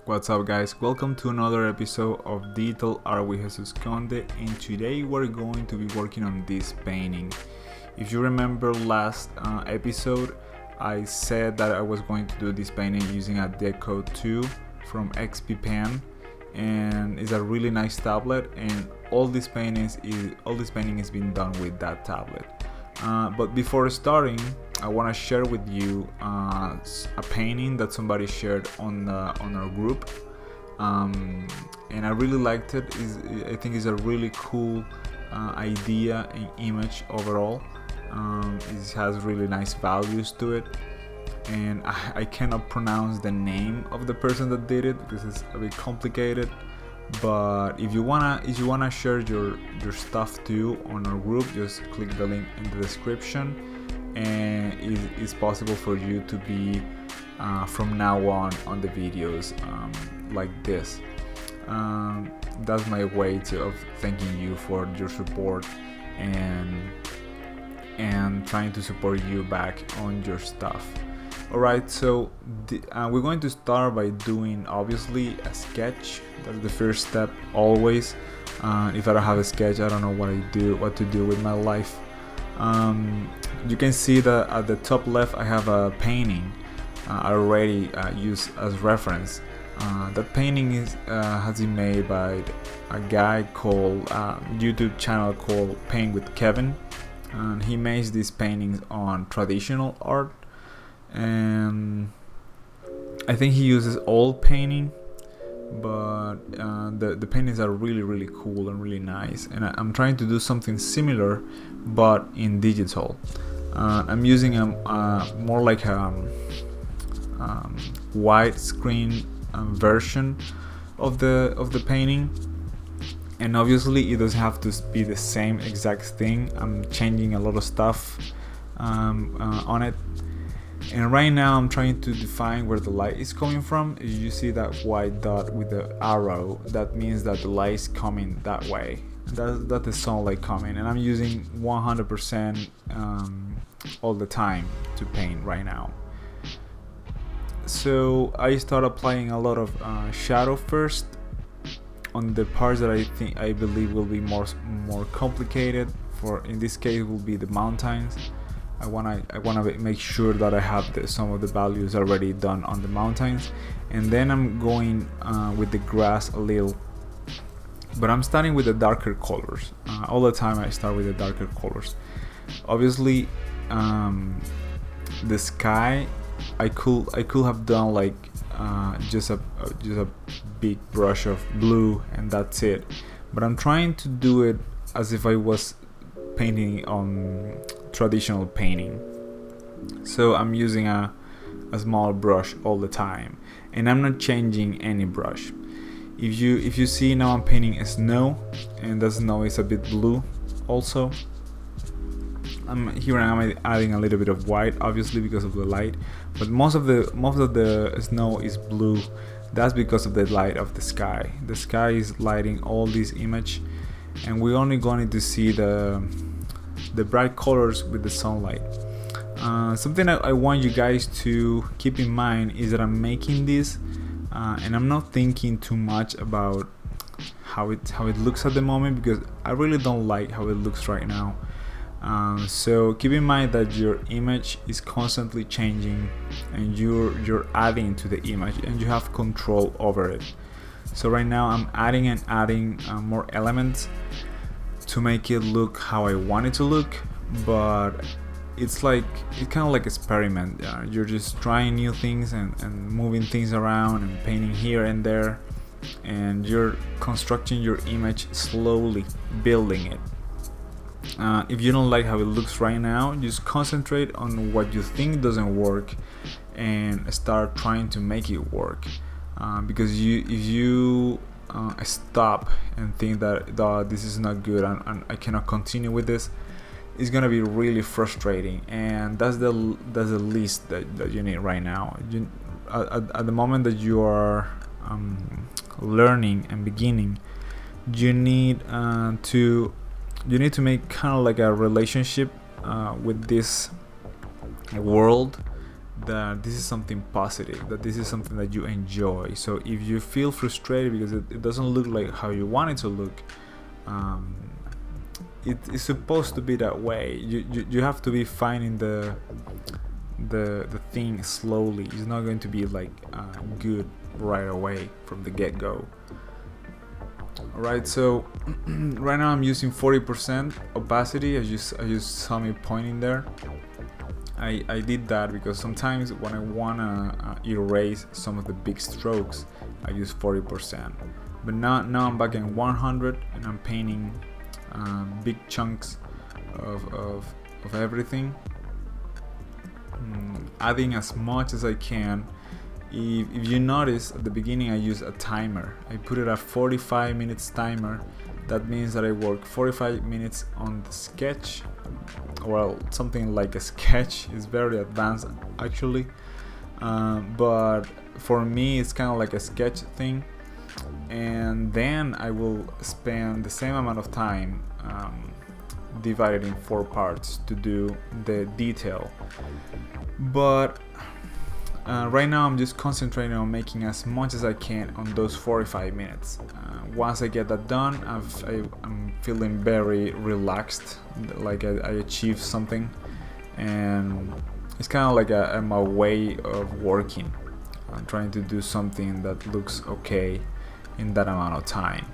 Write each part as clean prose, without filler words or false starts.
What's up, guys? Welcome to another episode of Digital Art with Jesus Conde, and today we're going to be working on this painting. If you remember last episode, I said that I was going to do this painting using a Deco 2 from XP Pen, and it's a really nice tablet, and all this painting is being done with that tablet. But before starting, I want to share with you a painting that somebody shared on our group, and I really liked it. I think it's a really cool idea and image overall. It has really nice values to it, and I cannot pronounce the name of the person that did it because it's a bit complicated. But if you wanna share your stuff too on our group, just click the link in the description, and it's possible for you to be from now on the videos like this. That's my way of thanking you for your support and trying to support you back on your stuff. Alright, so we're going to start by doing obviously a sketch. That's the first step always. If I don't have a sketch, I don't know what to do with my life. You can see that at the top left I have a painting I already used as reference. That painting has been made by a guy called YouTube channel called Paint with Kevin, and he makes these paintings on traditional art, and I think he uses oil painting, but the paintings are really cool and really nice, and I'm trying to do something similar but in digital. I'm using a more like a widescreen version of the painting, and obviously it doesn't have to be the same exact thing. I'm changing a lot of stuff on it, and right now I'm trying to define where the light is coming from. You see that white dot with the arrow, that means that the light is coming that way. That's the sunlight coming, and I'm using 100% all the time to paint right now. So I start applying a lot of shadow first on the parts that I believe will be more complicated. For in this case will be the mountains. I wanna make sure that I have some of the values already done on the mountains, and then I'm going with the grass a little. But I'm starting with the darker colors. All the time I start with the darker colors. Obviously, the sky, I could have done like just a big brush of blue and that's it. But I'm trying to do it as if I was painting on traditional painting. So I'm using a small brush all the time, and I'm not changing any brush. If you see now I'm painting a snow, and the snow is a bit blue also. I'm adding a little bit of white, obviously because of the light, but most of the snow is blue. That's because of the light of the sky. The sky is lighting all this image, and we're only going to see the bright colors with the sunlight. Something I want you guys to keep in mind is that I'm making this, and I'm not thinking too much about how it looks at the moment, because I really don't like how it looks right now. So keep in mind that your image is constantly changing, and you're adding to the image, and you have control over it. So right now I'm adding more elements to make it look how I want it to look, but it's kind of like experiment. You're just trying new things and moving things around and painting here and there, and you're constructing your image slowly, building it. If you don't like how it looks right now, just concentrate on what you think doesn't work and start trying to make it work. Because if you stop and think that this is not good and I cannot continue with this, it's gonna be really frustrating, and that's the least that you need right now. At the moment that you are learning and beginning, you need to make kind of like a relationship with this world that this is something positive, that this is something that you enjoy. So if you feel frustrated because it doesn't look like how you want it to look, it is supposed to be that way. You have to be finding the thing slowly. It's not going to be like good right away from the get-go. Alright, so right now I'm using 40% opacity, as you saw me pointing there. I did that because sometimes when I wanna erase some of the big strokes, I use 40%. But now I'm back in 100 and I'm painting big chunks of everything, adding as much as I can. If you notice, at the beginning I use a timer. I put it at 45 minutes timer. That means that I work 45 minutes on the sketch. Well, something like a sketch. Is very advanced actually, but for me it's kind of like a sketch thing. And then I will spend the same amount of time divided in 4 parts to do the detail. But right now I'm just concentrating on making as much as I can on those 45 minutes. Once I get that done, I'm feeling very relaxed, like I achieved something, and it's kind of like my way of working. I'm trying to do something that looks okay in that amount of time.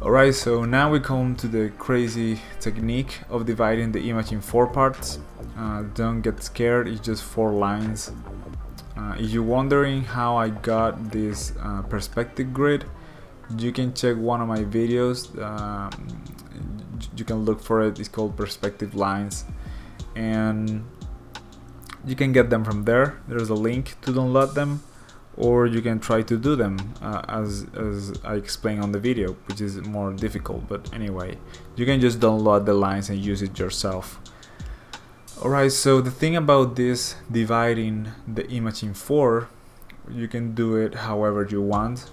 Alright, so now we come to the crazy technique of dividing the image in 4 parts. Don't get scared, it's just 4 lines. If you're wondering how I got this perspective grid, you can check one of my videos. You can look for it. It's called Perspective Lines, and you can get them from there. There's a link to download them, or you can try to do them as I explain on the video, which is more difficult. But anyway, you can just download the lines and use it yourself. Alright, so the thing about this dividing the image in 4, you can do it however you want.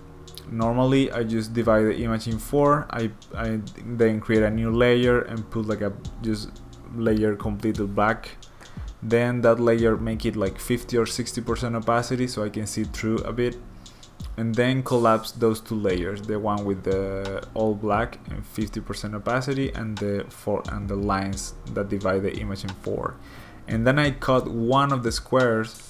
Normally I just divide the image in 4, I then create a new layer and put like a just layer completely black. Then that layer make it like 50 or 60% opacity so I can see through a bit, and then collapse those 2 layers, the one with the all black and 50% opacity, and the lines that divide the image in 4. And then I cut one of the squares,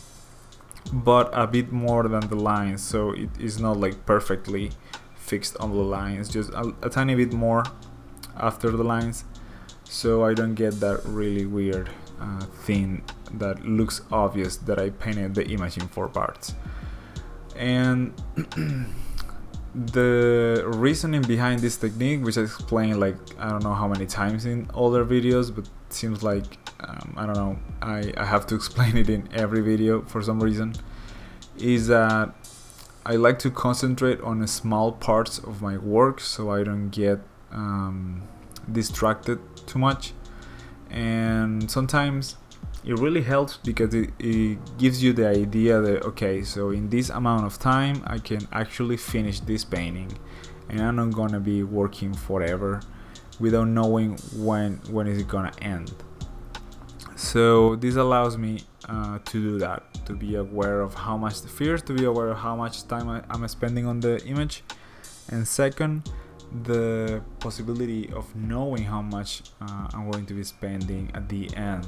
but a bit more than the lines, so it is not like perfectly fixed on the lines, just a tiny bit more after the lines, so I don't get that really weird thing that looks obvious that I painted the image in 4 parts. And the reasoning behind this technique, which I explained like I don't know how many times in other videos, but it seems like I don't know, I have to explain it in every video for some reason, is that I like to concentrate on the small parts of my work so I don't get distracted too much. And sometimes it really helps because it gives you the idea that okay, so in this amount of time I can actually finish this painting, and I'm not gonna be working forever without knowing when is it gonna end. So this allows me to do that, to be aware of how much, first to be aware of how much time I'm spending on the image, and second, the possibility of knowing how much I'm going to be spending at the end,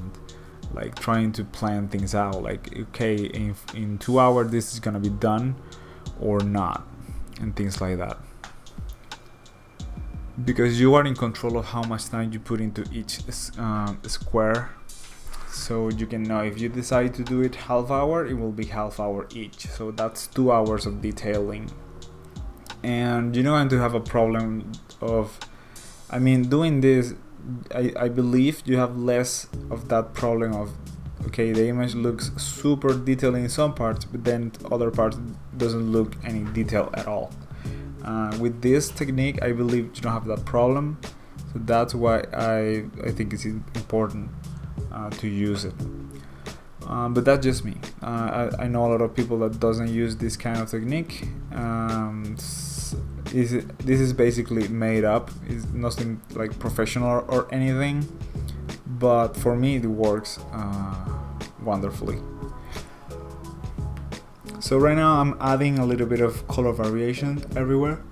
like trying to plan things out, like okay, in 2 hours this is gonna be done or not, and things like that, because you are in control of how much time you put into each square. So you can know if you decide to do it half hour, it will be half hour each, so that's 2 hours of detailing. And you're not going to have a problem of, I mean, doing this, I believe you have less of that problem of okay, the image looks super detailed in some parts, but then other parts doesn't look any detail at all. With this technique, I believe you don't have that problem, so that's why I think it's important to use it. But that's just me. I know a lot of people that doesn't use this kind of technique. This is basically made up. It's nothing like professional or anything, but for me it works wonderfully. So right now I'm adding a little bit of color variation everywhere.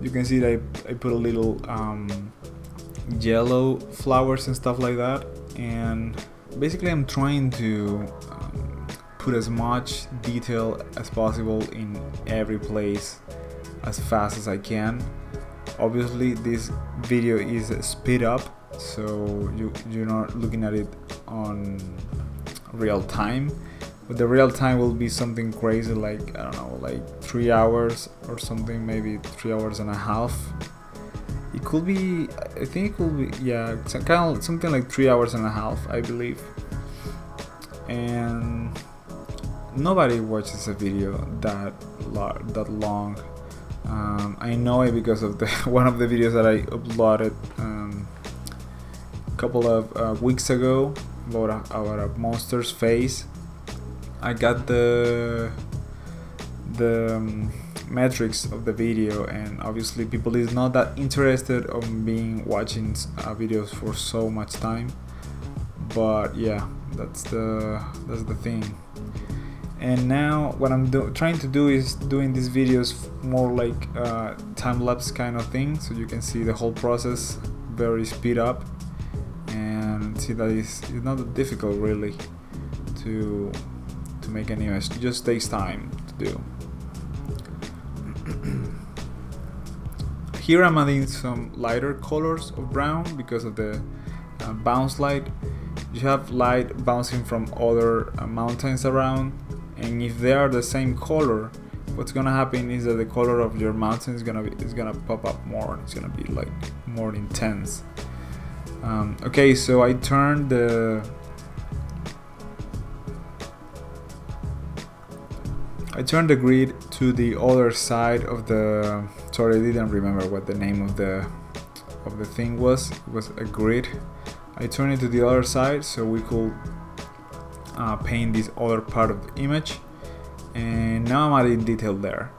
You can see that I put a little yellow flowers and stuff like that, and basically I'm trying to put as much detail as possible in every place as fast as I can. Obviously this video is speed up, so you're not looking at it on real time, but the real time will be something crazy, like I don't know, like 3 hours or something, maybe 3 hours and a half. It could be, I think it could be, yeah, kind of something like 3 hours and a half, I believe. And nobody watches a video that long. I know it because of the one of the videos that I uploaded a couple of weeks ago about a monster's face. I got the metrics of the video, and obviously people is not that interested on watching videos for so much time. But yeah, that's the thing. And now what I'm trying to do is doing these videos more like time-lapse kind of thing, so you can see the whole process very speed up, and see that it's not that difficult really to make an image. It just takes time to do. Here I'm adding some lighter colors of brown because of the bounce light. You have light bouncing from other mountains around, and if they are the same color, what's gonna happen is that the color of your mountain is gonna pop up more. It's gonna be like more intense. Okay, so I turned the grid to the other side of the. Sorry, I didn't remember what the name of the thing was. It was a grid. I turned it to the other side so we could paint this other part of the image, and now I'm adding detail there,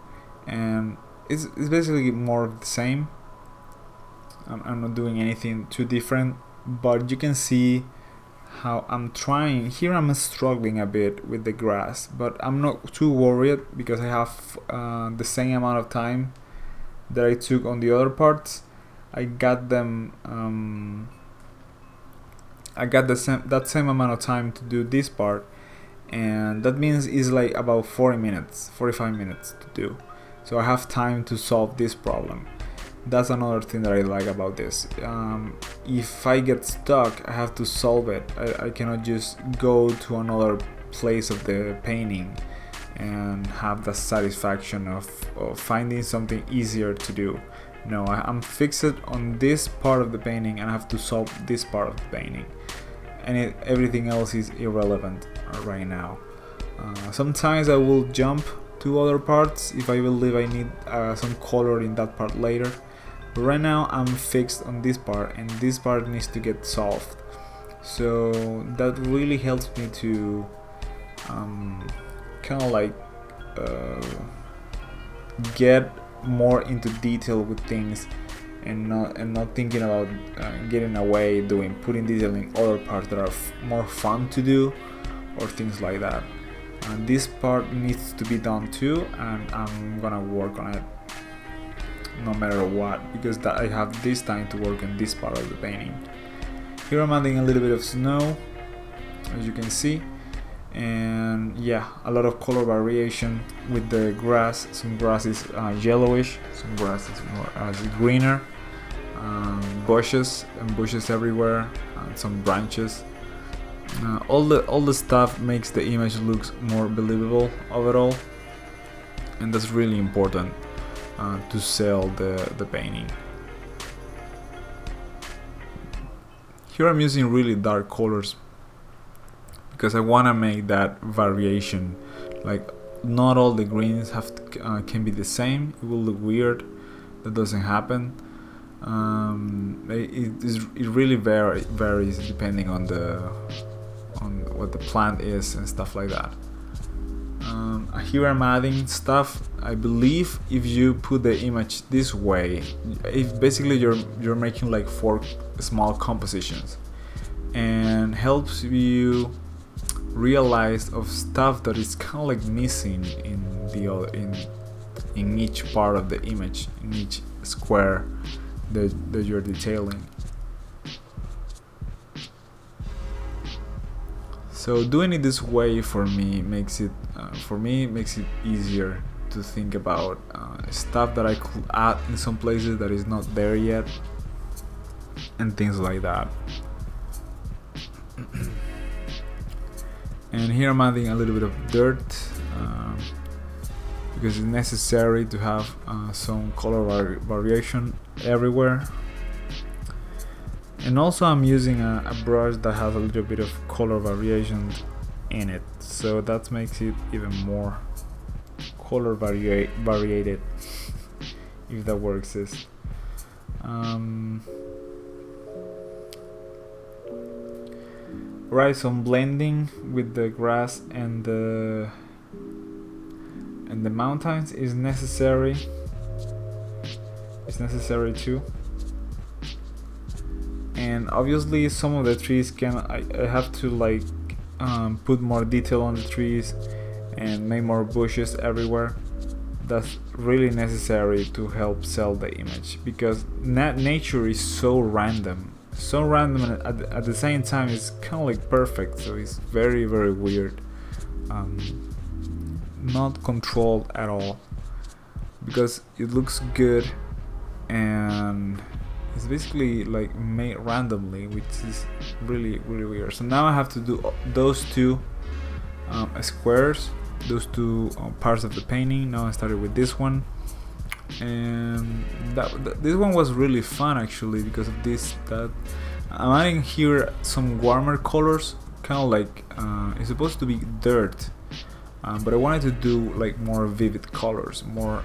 and it's basically more of the same. I'm not doing anything too different, but you can see how I'm trying. Here I'm struggling a bit with the grass, but I'm not too worried because I have the same amount of time that I took on the other parts. I got them. I got that same amount of time to do this part, and that means it's like about 45 minutes to do. So I have time to solve this problem. That's another thing that I like about this. If I get stuck, I have to solve it. I cannot just go to another place of the painting and have the satisfaction of finding something easier to do. No, I'm fixed on this part of the painting and I have to solve this part of the painting, and everything else is irrelevant right now. Sometimes I will jump to other parts if I believe I need some color in that part later, but right now I'm fixed on this part, and this part needs to get solved. So that really helps me to kind of like get more into detail with things, and not thinking about getting away putting detail in other parts that are more fun to do, or things like that. And this part needs to be done too, and I'm gonna work on it no matter what, because I have this time to work on this part of the painting. Here I'm adding a little bit of snow, as you can see, and yeah, a lot of color variation with the grass. Some grass is yellowish, some grass is more greener, bushes everywhere, and some branches. All the stuff makes the image looks more believable overall, and that's really important to sell the painting. Here I'm using really dark colors because I want to make that variation. Like, not all the greens can be the same. It will look weird. That doesn't happen. It really varies depending on what the plant is and stuff like that. Here I'm adding stuff. I believe if you put the image this way, if basically you're making like 4 small compositions, and helps you realized of stuff that is kind of like missing in the other, in each part of the image, in each square that you're detailing. So doing it this way for me makes it easier to think about stuff that I could add in some places that is not there yet, and things like that. And here I'm adding a little bit of dirt because it's necessary to have some color variation everywhere. And also I'm using a brush that has a little bit of color variation in it, so that makes it even more color variated, if that word exists. Right, some blending with the grass and the mountains is necessary. It's necessary too. And obviously some of the trees I have to like put more detail on the trees and make more bushes everywhere. That's really necessary to help sell the image, because nature is so random, and at the same time it's kind of like perfect, so it's very, very weird, not controlled at all, because it looks good and it's basically like made randomly, which is really, really weird. So now I have to do those two squares, those two parts of the painting. Now I started with this one, and this one was really fun actually, because of that I'm adding here some warmer colors, kind of like it's supposed to be dirt, but I wanted to do like more vivid colors, more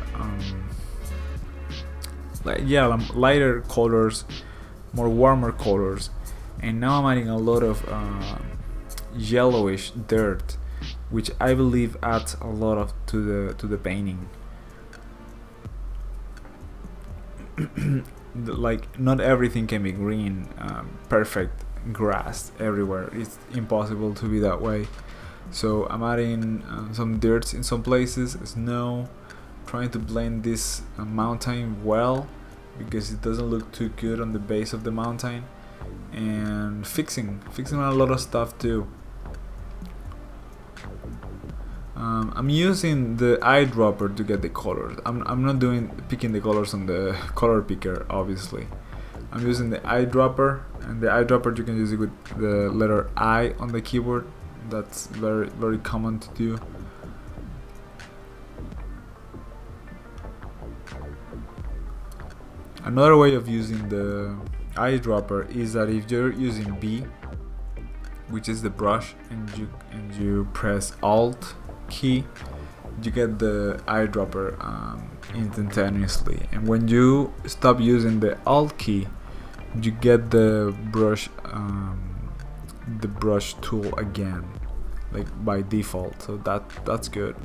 lighter colors, more warmer colors. And now I'm adding a lot of yellowish dirt, which I believe adds a lot to the painting. Like, not everything can be green, perfect grass everywhere. It's impossible to be that way. So I'm adding some dirt in some places, snow, trying to blend this mountain well, because it doesn't look too good on the base of the mountain, and fixing a lot of stuff too. I'm using the eyedropper to get the colors. I'm not picking the colors on the color picker, obviously. I'm using the eyedropper, and the eyedropper you can use it with the letter I on the keyboard. That's very, very common to do. Another way of using the eyedropper is that if you're using B, which is the brush, and you press Alt key, you get the eyedropper instantaneously. And when you stop using the Alt key, you get the brush tool again, like by default. So that's good.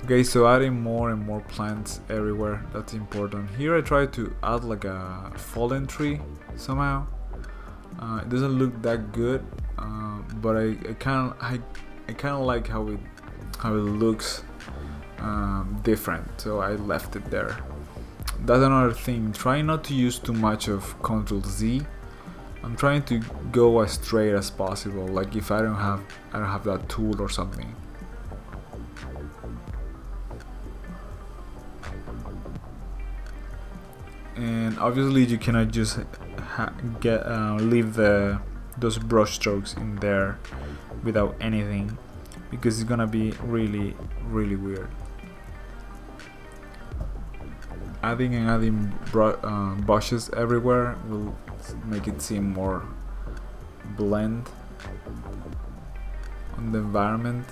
Okay, so adding more and more plants everywhere, that's important. Here I try to add like a fallen tree somehow. It doesn't look that good, but I kind of like how it looks different, so I left it there. That's another thing. Try not to use too much of Ctrl Z. I'm trying to go as straight as possible, like if I don't have that tool or something. And obviously you cannot just leave those brush strokes in there without anything, because it's gonna be really, really weird. Adding brushes everywhere will make it seem more blend on the environment.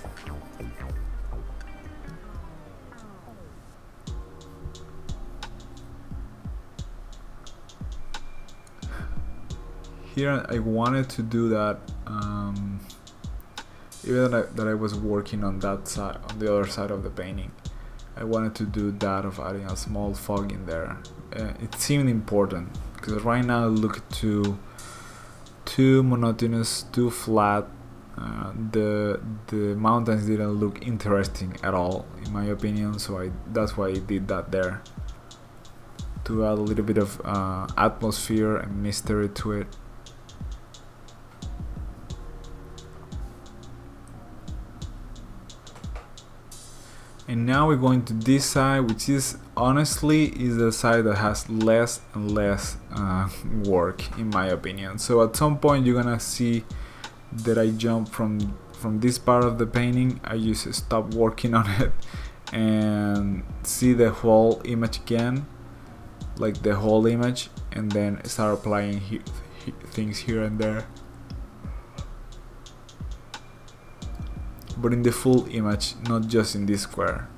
Here I wanted to do that, even that I was working on that side, on the other side of the painting. I wanted to do that of adding a small fog in there. It seemed important, because right now it looked too monotonous, too flat, the mountains didn't look interesting at all, in my opinion. So that's why I did that there, to add a little bit of atmosphere and mystery to it. And now we're going to this side, which is honestly is the side that has less and less work, in my opinion. So at some point you're gonna see that I jump from this part of the painting. I just stop working on it and see the whole image again, like the whole image, and then start applying things here and there, but in the full image, not just in this square.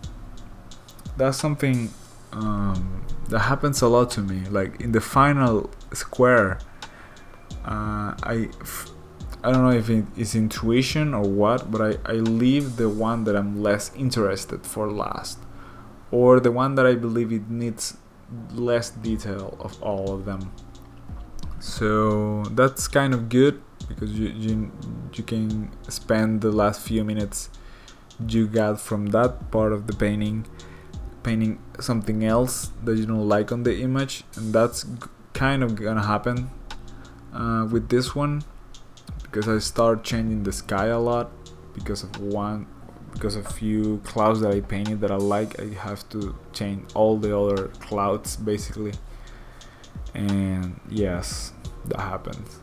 That's something that happens a lot to me. Like in the final square, I don't know if it's intuition or what, but I leave the one that I'm less interested for last, or the one that I believe it needs less detail of all of them. So that's kind of good, because you can spend the last few minutes you got from that part of the painting something else that you don't like on the image, and that's kind of gonna happen with this one, because I start changing the sky a lot because of few clouds that I painted that I like. I have to change all the other clouds basically, and yes, that happens.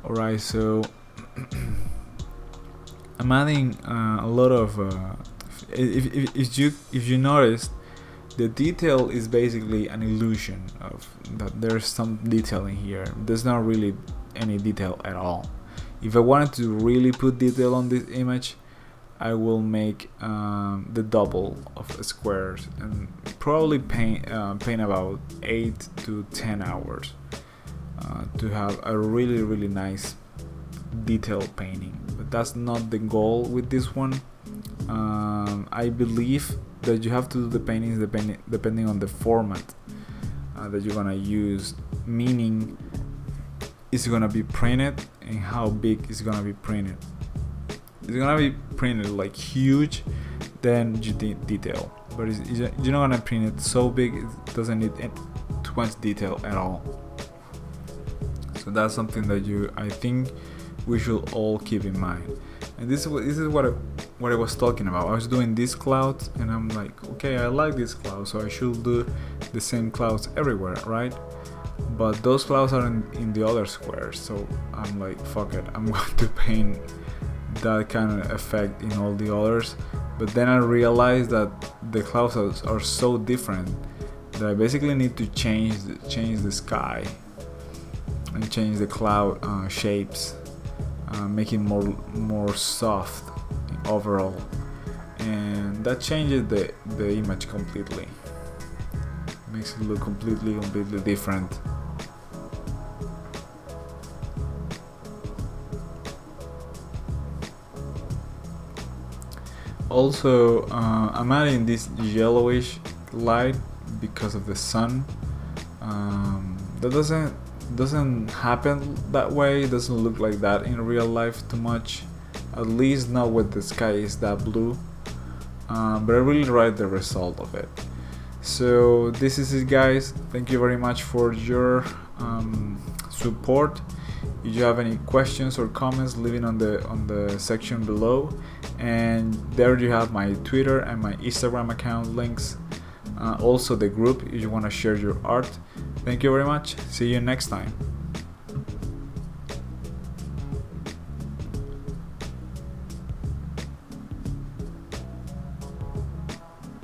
Alright, so I'm adding a lot of if you noticed, the detail is basically an illusion of that there's some detail in here. There's not really any detail at all. If I wanted to really put detail on this image, I will make the double of squares and probably paint about 8 to 10 hours to have a really nice detailed painting. But that's not the goal with this one. I believe that you have to do the paintings depending on the format that you're gonna use, meaning it's gonna be printed and how big it's gonna be printed. It's gonna be printed like huge, then you detail, but you're not gonna print it so big it doesn't need too much detail at all. So that's something that I think we should all keep in mind. And this is what I was talking about. I was doing these clouds and I'm like, okay, I like this cloud, so I should do the same clouds everywhere, right? But those clouds are in the other squares, so I'm like, fuck it, I'm going to paint that kind of effect in all the others. But then I realized that the clouds are so different that I basically need to change the sky and change the cloud shapes, make it more soft overall, and that changes the image completely. Makes it look completely different. Also, I'm adding this yellowish light because of the sun. That doesn't happen that way. It doesn't look like that in real life too much, at least not when the sky is that blue. But I really like the result of it. So this is it, guys. Thank you very much for your support. If you have any questions or comments, leave it on the section below, and there you have my Twitter and my Instagram account links, also the group if you want to share your art. Thank you very much. See you next time.